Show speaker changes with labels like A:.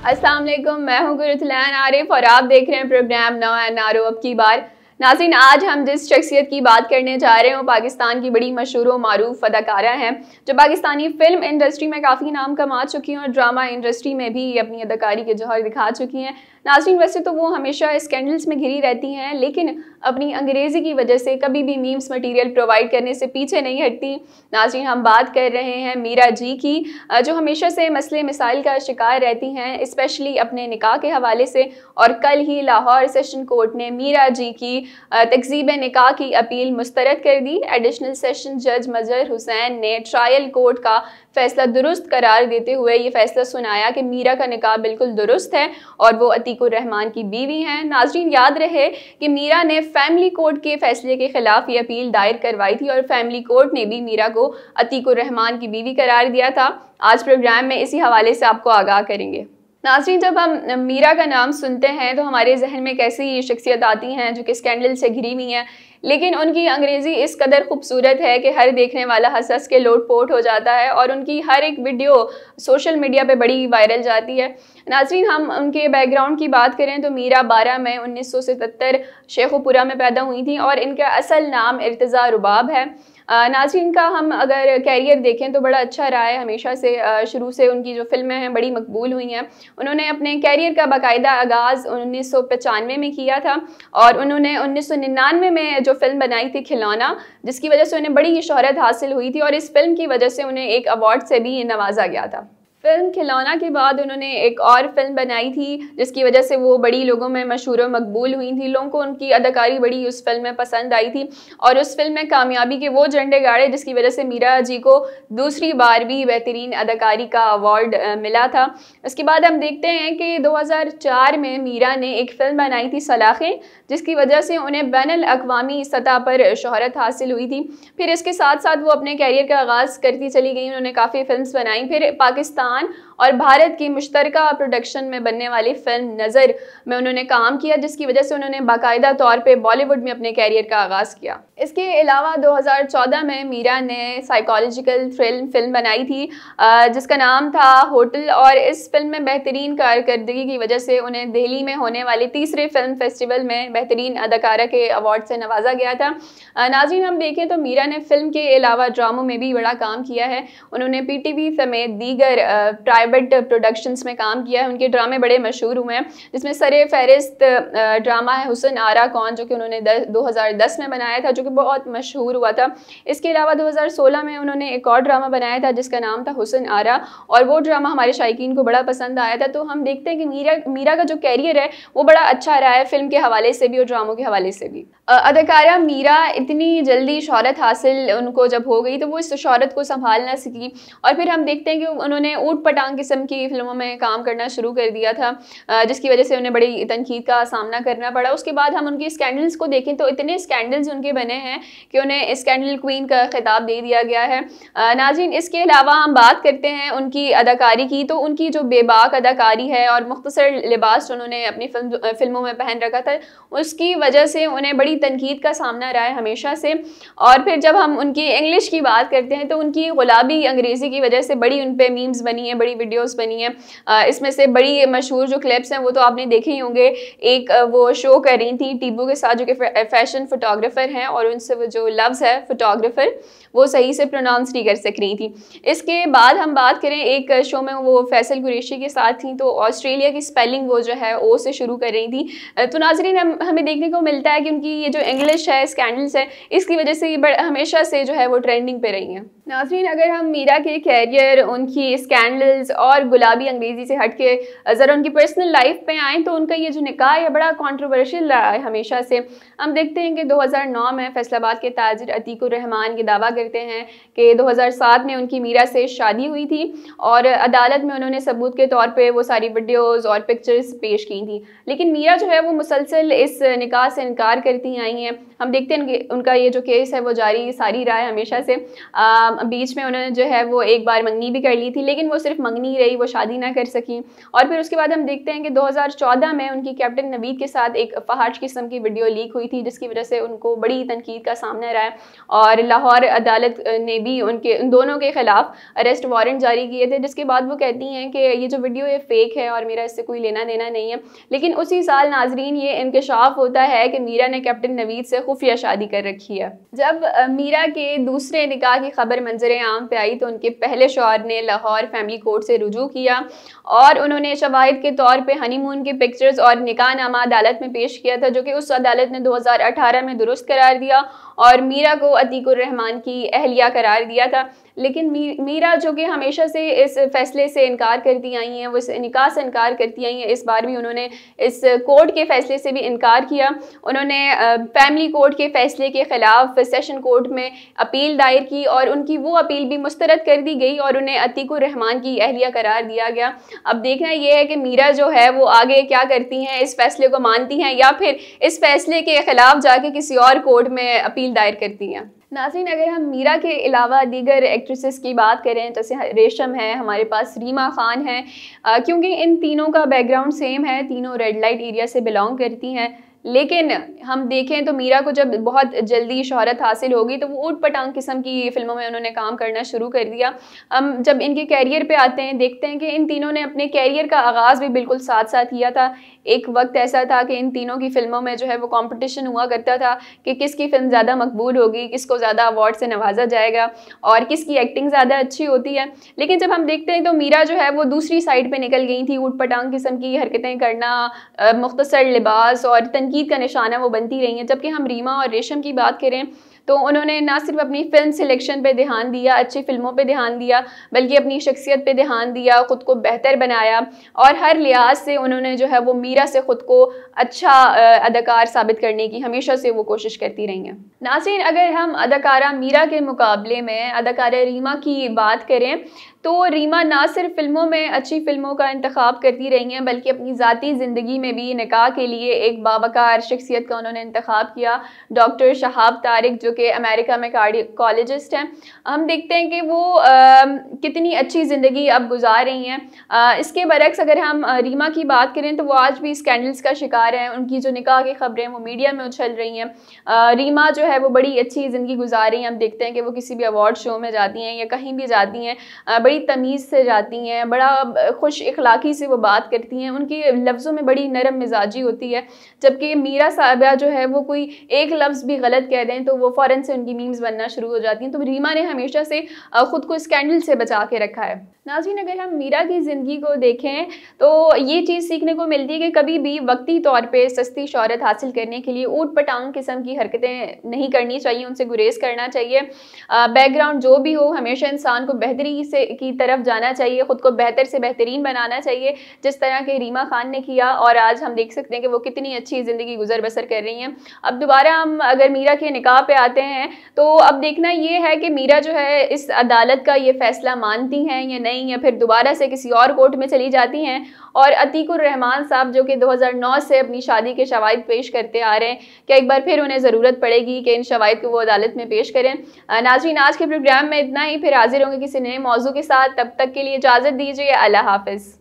A: अस्सलाम वालेकुम, मैं हूं गुरुतलान आरिफ और आप देख रहे हैं प्रोग्राम नौ एनआरओ अब की बार। नाज़रीन, आज हम जिस शख्सियत की बात करने जा रहे हैं वो पाकिस्तान की बड़ी मशहूर व मारूफ अदाकारा हैं जो पाकिस्तानी फिल्म इंडस्ट्री में काफ़ी नाम कमा चुकी हैं और ड्रामा इंडस्ट्री में भी अपनी अदाकारी के जौहर दिखा चुकी हैं। नाज़रीन, वैसे तो वो हमेशा स्कैंडल्स में घिरी रहती हैं, लेकिन अपनी अंग्रेज़ी की वजह से कभी भी मीम्स मटीरियल प्रोवाइड करने से पीछे नहीं हटती। नाज़रीन, हम बात कर रहे हैं मीरा जी की, जो हमेशा से मसले मिसाइल का शिकार रहती हैं, स्पेशली अपने निकाह के हवाले से। और कल ही लाहौर सेशन कोर्ट ने मीरा जी की तकज़ीब निकाह की अपील मुस्तरद कर दी। एडिशनल सेशन जज मजहर हुसैन ने ट्रायल कोर्ट का फैसला दुरुस्त करार देते हुए ये फैसला सुनाया कि मीरा का निकाह बिल्कुल दुरुस्त है और वो अतीकुर रहमान की बीवी हैं। नाज़रीन, याद रहे कि मीरा ने फैमिली कोर्ट के फैसले के खिलाफ ये अपील दायर करवाई थी और फैमिली कोर्ट ने भी मीरा को अतीकुर रहमान की बीवी करार दिया था। आज प्रोग्राम में इसी हवाले से आपको आगाह करेंगे। नाज़रीन, जब हम मीरा का नाम सुनते हैं तो हमारे जहन में कैसी शख्सियत आती हैं जो कि स्कैंडल से घिरी हुई हैं, लेकिन उनकी अंग्रेज़ी इस कदर खूबसूरत है कि हर देखने वाला हंस हंस के लोटपोट हो जाता है और उनकी हर एक वीडियो सोशल मीडिया पे बड़ी वायरल जाती है। नाज़रीन, हम उनके बैकग्राउंड की बात करें तो मीरा 12 मई 1977 शेखुपुरा में पैदा हुई थी और इनका असल नाम इर्तिज़ा रुबाब है। नाज़रीन, का हम अगर कैरियर देखें तो बड़ा अच्छा रहा है हमेशा से। शुरू से उनकी जो फिल्में हैं बड़ी मकबूल हुई हैं। उन्होंने अपने कैरियर का बाकायदा आगाज़ 1995 में किया था और उन्होंने 1999 में जो फिल्म बनाई थी खिलौना, जिसकी वजह से उन्हें बड़ी शोहरत हासिल हुई थी और इस फिल्म की वजह से उन्हें एक अवार्ड से भी नवाजा गया था। फिल्म खिलौना के बाद उन्होंने एक और फिल्म बनाई थी जिसकी वजह से वो बड़ी लोगों में मशहूर व मकबूल हुई थी। लोगों को उनकी अदाकारी बड़ी उस फिल्म में पसंद आई थी और उस फिल्म में कामयाबी के वो झंडे गाड़े जिसकी वजह से मीरा जी को दूसरी बार भी बेहतरीन अदाकारी का अवार्ड मिला था। उसके बाद हम देखते हैं कि 2004 में मीरा ने एक फिल्म बनाई थी सलाखें, जिसकी वजह से उन्हें बैनुल अक़वामी सतह पर शोहरत हासिल हुई थी। फिर इसके साथ साथ वो अपने कैरियर का आगाज़ करती चली गई। उन्होंने काफ़ी फिल्म्स बनाई। फिर पाकिस्तान और भारत की मुश्तरका प्रोडक्शन में बनने वाली फिल्म नज़र में उन्होंने काम किया, जिसकी वजह से उन्होंने बाकायदा तौर पे बॉलीवुड में अपने कैरियर का आगाज़ किया। इसके अलावा 2014 में मीरा ने साइकोलॉजिकल फिल्म बनाई थी जिसका नाम था होटल और इस फिल्म में बेहतरीन कारकर्दगी की वजह से उन्हें दिल्ली में होने वाले तीसरे फिल्म फेस्टिवल में बेहतरीन अदाकारा के अवार्ड से नवाजा गया था। नाज़रीन, हम देखें तो मीरा ने फिल्म के अलावा ड्रामों में भी बड़ा काम किया है। उन्होंने PTV समेत दीगर प्राइवेट प्रोडक्शंस में काम किया है। उनके ड्रामे बड़े मशहूर हुए हैं, जिसमें सरे फहरिस्त ड्रामा है हुसन आरा कौन, जो कि उन्होंने 2010 में बनाया था, जो कि बहुत मशहूर हुआ था। इसके अलावा 2016 में उन्होंने एक और ड्रामा बनाया था जिसका नाम था हुसन आरा और वो ड्रामा हमारे शायकीन को बड़ा पसंद आया था। तो हम देखते हैं कि मीरा का जो कैरियर है वो बड़ा अच्छा रहा है, फिल्म के हवाले से भी और ड्रामों के हवाले से भी। अदाकारा मीरा इतनी जल्दी शोहरत हासिल उनको जब हो गई तो वो इस शोहरत को संभाल ना सकी और फिर हम देखते हैं कि उन्होंने ऊट पटांग किस्म की फिल्मों में काम करना शुरू कर दिया था, जिसकी वजह से उन्हें बड़ी तनकीद का सामना करना पड़ा। उसके बाद हम उनके स्कैंडल्स को देखें तो इतने स्कैंडल्स उनके बने हैं कि उन्हें स्कैंडल क्वीन का खिताब दे दिया गया है। नाज़रीन, इसके अलावा हम बात करते हैं उनकी अदाकारी की, तो उनकी जो बेबाक अदाकारी है और मुख्तसर लिबास उन्होंने अपनी फिल्मों में पहन रखा था, उसकी वजह से उन्हें बड़ी तनकीद का सामना रहा है हमेशा से। और फिर जब हम उनकी इंग्लिश की बात करते हैं तो उनकी गुलाबी अंग्रेज़ी की वजह से बड़ी उन पर मीम्स बनी है, बड़ी वीडियोस बनी हैं। इसमें से बड़ी मशहूर जो क्लिप्स हैं वो तो आपने देखे ही होंगे। एक वो शो कर रही थी टीबू के साथ, जो कि फैशन फोटोग्राफर हैं और उनसे वो जो लफ्ज़ है फोटोग्राफर वो सही से प्रोनाउंस नहीं कर सक रही थी। इसके बाद हम बात करें एक शो में वो फैसल कुरैशी के साथ थी, तो ऑस्ट्रेलिया की स्पेलिंग वो जो है ओ से शुरू कर रही थी। तो नाज़रीन, हमें देखने को मिलता है कि उनकी ये जो इंग्लिश है स्कैंडल्स है इसकी वजह से हमेशा से जो है वो ट्रेंडिंग पे रही हैं। नाज़रीन, अगर हम मीरा के कैरियर, उनकी स्कैंडल्स और गुलाबी अंग्रेज़ी से हट के ज़रा उनकी पर्सनल लाइफ पे आएँ तो उनका ये जो निकाह है बड़ा कंट्रोवर्शियल रहा है हमेशा से। हम देखते हैं कि 2009 में फैसलाबाद के ताजिर अतीकुर रहमान ये दावा करते हैं कि 2007 में उनकी मीरा से शादी हुई थी और अदालत में उन्होंने सबूत के तौर पे वो सारी वीडियोज़ और पिक्चर्स पेश की थी, लेकिन मीरा जो है वो मुसलसल इस निकाह से इनकार करती आई हैं। हम देखते हैं उनका ये जो केस है वो जारी सारी रहा है हमेशा से। बीच में उन्होंने जो है वो एक बार मंगनी भी कर ली थी, लेकिन वो सिर्फ मंगनी रही, वो शादी ना कर सकी। और फिर उसके बाद हम देखते हैं कि 2014 में उनकी कैप्टन नवीद के साथ एक फहाश किस्म की वीडियो लीक हुई थी, जिसकी वजह से उनको बड़ी तनकीद का सामना रहा है। और लाहौर अदालत ने भी उन दोनों के खिलाफ अरेस्ट वारंट जारी किए थे, जिसके बाद वो कहती हैं कि ये जो वीडियो है फेक है और मेरा इससे कोई लेना देना नहीं है। लेकिन उसी साल नाजरीन ये इंकशाफ होता है कि मीरा ने कैप्टन नवीद से खुफिया शादी कर रखी है। जब मीरा के दूसरे निकाह की खबर मंजर आम पे आई तो उनके पहले शौहर ने लाहौर फैमिली कोर्ट से रुजू किया और उन्होंने शवाहिद के तौर पे हनीमून के पिक्चर्स और निकाह नामा अदालत में पेश किया था, जो कि उस अदालत ने 2018 में दुरुस्त करार दिया और मीरा को अतीकुर रहमान की अहलिया करार दिया था। लेकिन मीरा जो कि हमेशा से इस फैसले से इनकार करती आई हैं, वो इस निकाह से इनकार करती आई हैं, इस बार भी उन्होंने इस कोर्ट के फैसले से भी इनकार किया। उन्होंने फैमिली कोर्ट के फैसले के खिलाफ सेशन कोर्ट में अपील दायर की और उनकी वो अपील भी मुस्तरद कर दी गई और उन्हें अतीकुर रहमान की अहलिया करार दिया गया। अब देखना ये है कि मीरा जो है वो आगे क्या करती हैं, इस फैसले को मानती हैं या फिर इस फैसले के खिलाफ जाके किसी और कोर्ट में अपील दायर करती हैं। नाज़रीन, अगर हम मीरा के अलावा दीगर एक्ट्रेसेस की बात करें, जैसे रेशम है, हमारे पास रीमा खान है, क्योंकि इन तीनों का बैकग्राउंड सेम है, तीनों रेड लाइट एरिया से बिलोंग करती हैं। लेकिन हम देखें तो मीरा को जब बहुत जल्दी शोहरत हासिल होगी तो वो ऊट पटांग किस्म की फिल्मों में उन्होंने काम करना शुरू कर दिया। हम जब इनके कैरियर पे आते हैं देखते हैं कि इन तीनों ने अपने कैरियर का आगाज़ भी बिल्कुल साथ साथ किया था। एक वक्त ऐसा था कि इन तीनों की फिल्मों में जो है वो कंपटीशन हुआ करता था कि किसकी फिल्म ज़्यादा मकबूल होगी, किसको ज़्यादा अवार्ड से नवाजा जाएगा और किसकी एक्टिंग ज़्यादा अच्छी होती है। लेकिन जब हम देखते हैं तो मीरा जो है वो दूसरी साइड पे निकल गई थी, ऊट पटांग किस्म की हरकतें करना, मुख्तसर लिबास और तनकीद का निशाना वो बनती रही हैं। जबकि हम रीमा और रेशम की बात करें तो उन्होंने ना सिर्फ अपनी फिल्म सिलेक्शन पे ध्यान दिया, अच्छी फिल्मों पे ध्यान दिया, बल्कि अपनी शख्सियत पे ध्यान दिया, ख़ुद को बेहतर बनाया और हर लिहाज से उन्होंने जो है वो मीरा से ख़ुद को अच्छा अदाकार साबित करने की हमेशा से वो कोशिश करती रही हैं। नाज़रीन, अगर हम अदाकारा मीरा के मुकाबले में अदाकारा रीमा की बात करें तो रीमा ना सिर्फ फिल्मों में अच्छी फिल्मों का इंतखाब करती रही हैं, बल्कि अपनी ज़ाती ज़िंदगी में भी निकाह के लिए एक बावकार शख्सियत का उन्होंने इंतखाब किया, डॉक्टर शहाब तारिक, जो कि अमेरिका में कार्डियोलॉजिस्ट हैं। हम देखते हैं कि वो कितनी अच्छी ज़िंदगी अब गुजार रही हैं। इसके बरक्स अगर हम रीमा की बात करें तो वो आज भी स्कैंडल्स का शिकार हैं। उनकी जो निकाह की खबरें वो मीडिया में उछल रही हैं। रीमा जो है वो बड़ी अच्छी ज़िंदगी गुजार रही हैं। हम देखते हैं कि वो किसी भी अवार्ड शो में जाती हैं या कहीं भी जाती हैं, बड़ी तमीज़ से जाती हैं, बड़ा खुश इखलाकी से वो बात करती हैं, उनकी लफ्ज़ों में बड़ी नरम मिजाजी होती है। जबकि मीरा साहिबा जो है वो कोई एक लफ्ज़ भी गलत कह दें तो वो फ़ौरन से उनकी मीम्स बनना शुरू हो जाती हैं। तो रीमा ने हमेशा से ख़ुद को स्कैंडल से बचा के रखा है। नाज़रीन, अगर हम मीरा की ज़िंदगी को देखें तो ये चीज़ सीखने को मिलती है कि कभी भी वक्ती तौर पे सस्ती शोहरत हासिल करने के लिए ऊट पटांग किस्म की हरकतें नहीं करनी चाहिए, उनसे गुरेज करना चाहिए। बैकग्राउंड जो भी हो, हमेशा इंसान को बेहतरी से की तरफ जाना चाहिए, ख़ुद को बेहतर से बेहतरीन बनाना चाहिए, जिस तरह के रीमा खान ने किया। और आज हम देख सकते हैं कि वो कितनी अच्छी ज़िंदगी गुजर बसर कर रही हैं। अब दोबारा हम अगर मीरा के निकाह पे आते हैं तो अब देखना ये है कि मीरा जो है इस अदालत का ये फैसला मानती हैं या नहीं, या फिर दोबारा से किसी और कोर्ट में चली जाती हैं। और अतीकुर रहमान साहब जो कि 2009 से अपनी शादी के शवाहिद पेश करते आ रहे हैं, क्या एक बार फिर उन्हें ज़रूरत पड़ेगी कि इन शवाहिद को वो अदालत में पेश करें। नाज़रीन, आज के प्रोग्राम में इतना ही, फिर हाजिर होंगे किसी नए मौजू के साथ। तब तक के लिए इजाज़त दीजिए। अल्लाह हाफ़िज़।